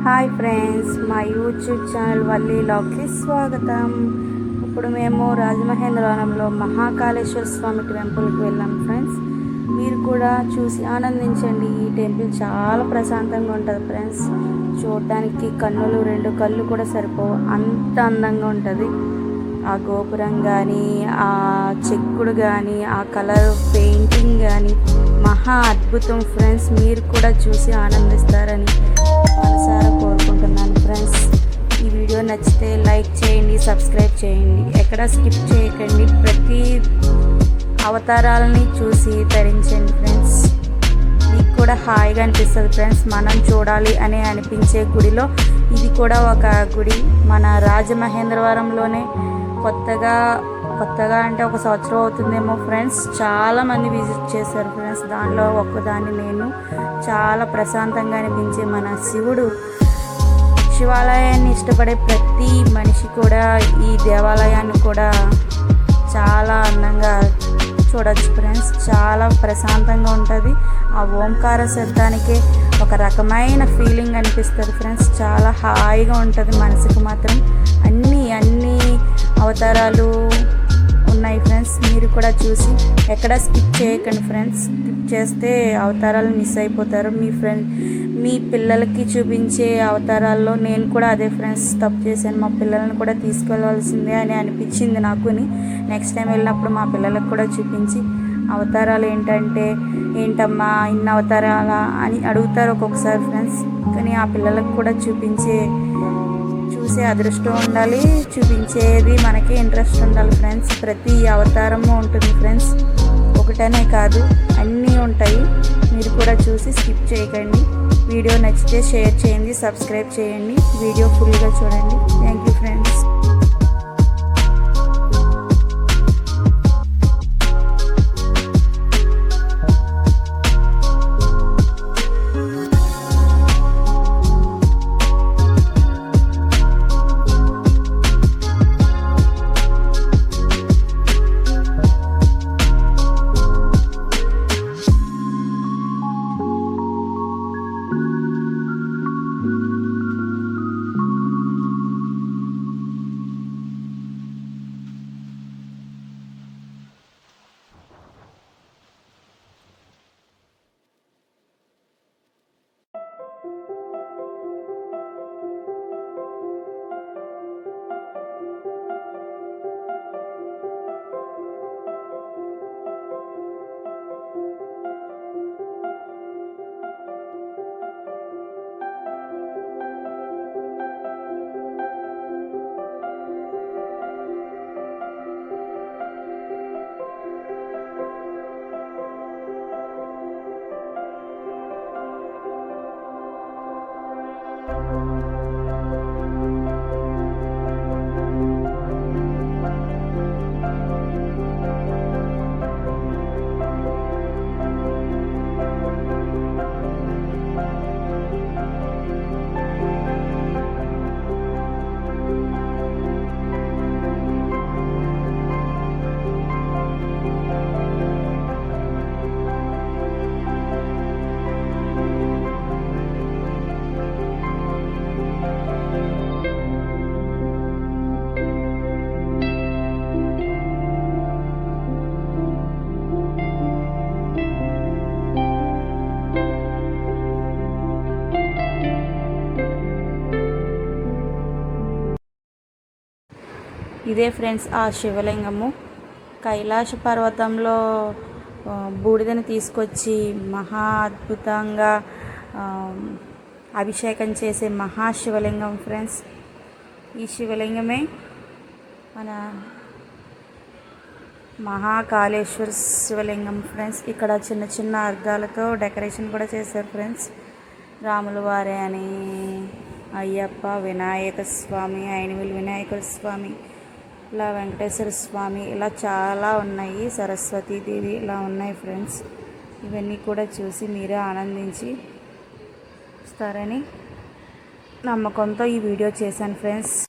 Hi friends, మా YouTube channel Valli వ్లాగ్స్కి స్వాగతం. ఇప్పుడు మేము రాజమహేంద్రవరంలో మహాకాళేశ్వర స్వామి టెంపుల్కి వెళ్ళాం ఫ్రెండ్స్. మీరు కూడా చూసి ఆనందించండి. ఈ టెంపుల్ చాలా ప్రశాంతంగా ఉంటుంది ఫ్రెండ్స్. చూడడానికి రెండు కళ్ళు కూడా సరిపోవు, అంత అందంగా ఉంటుంది. ఆ గోపురం కానీ, ఆ చెక్కుడు కానీ, ఆ కలర్ పెయింటింగ్ కానీ మహా అద్భుతం ఫ్రెండ్స్. మీరు కూడా చూసి ఆనందిస్తారని మనసారా కోరుకుంటున్నాను ఫ్రెండ్స్. ఈ వీడియో నచ్చితే లైక్ చేయండి, సబ్స్క్రైబ్ చేయండి, ఎక్కడ స్కిప్ చేయకండి. ప్రతి అవతారాలని చూసి తరించండి ఫ్రెండ్స్. మీకు కూడా హాయిగా అనిపిస్తుంది ఫ్రెండ్స్. మనం చూడాలి అని అనిపించే గుడిలో ఇది కూడా ఒక గుడి. మన రాజమహేంద్రవరంలోనే కొత్తగా అంటే ఒక సంవత్సరం అవుతుందేమో ఫ్రెండ్స్, చాలామంది విజిట్ చేశారు ఫ్రెండ్స్. దానిలో ఒక్కదాన్ని నేను. చాలా ప్రశాంతంగా అనిపించే మన శివాలయాన్ని ఇష్టపడే ప్రతి మనిషి కూడా ఈ దేవాలయాన్ని కూడా చాలా అందంగా చూడొచ్చు ఫ్రెండ్స్. చాలా ప్రశాంతంగా ఉంటుంది. ఆ ఓంకార శబ్దానికే ఒక రకమైన ఫీలింగ్ అనిపిస్తుంది ఫ్రెండ్స్. చాలా హాయిగా ఉంటుంది మనసుకు మాత్రం. అన్ని అవతారాలు ఉన్నాయి ఫ్రెండ్స్. మీరు కూడా చూసి ఎక్కడ స్కిప్ చేయకండి ఫ్రెండ్స్. స్కిప్ చేస్తే అవతారాలు మిస్ అయిపోతారు. మీ పిల్లలకి చూపించే అవతారాల్లో నేను కూడా అదే ఫ్రెండ్స్ తప్పు చేశాను. మా పిల్లలను కూడా తీసుకెళ్ళవలసిందే అని అనిపించింది నాకుని. నెక్స్ట్ టైం వెళ్ళినప్పుడు మా పిల్లలకు కూడా చూపించి అవతారాలు ఏంటమ్మా ఇన్ని అవతారాలా అని అడుగుతారు ఒక్కొక్కసారి ఫ్రెండ్స్. కానీ ఆ పిల్లలకు కూడా చూసే అదృష్టం ఉండాలి, చూపించేది మనకి ఇంట్రెస్ట్ ఉండాలి ఫ్రెండ్స్. ప్రతి అవతారము ఉంటుంది ఫ్రెండ్స్, ఒకటనే కాదు అన్నీ ఉంటాయి. మీరు కూడా చూసి స్కిప్ చేయకండి. వీడియో నచ్చితే షేర్ చేయండి, సబ్స్క్రైబ్ చేయండి, వీడియో ఫుల్గా చూడండి. Thank you friends. ఇదే ఫ్రెండ్స్ ఆ శివలింగము. కైలాస పర్వతంలో బూడిదని తీసుకొచ్చి మహా అద్భుతంగా అభిషేకం చేసే మహాశివలింగం ఫ్రెండ్స్. ఈ శివలింగమే మన మహాకాళేశ్వర శివలింగం ఫ్రెండ్స్. ఇక్కడ చిన్న చిన్న అర్థాలతో డెకరేషన్ కూడా చేశారు ఫ్రెండ్స్. రాముల వారే అని, అయ్యప్ప, వినాయక స్వామి, ఐనవేలు వినాయకుల స్వామి, ఇలా వెంకటేశ్వర స్వామి, ఇలా చాలా ఉన్నాయి. సరస్వతీదేవి ఇలా ఉన్నాయి ఫ్రెండ్స్. ఇవన్నీ కూడా చూసి మీరే ఆనందించి వస్తారని నమ్మకంతో ఈ వీడియో చేశాను ఫ్రెండ్స్.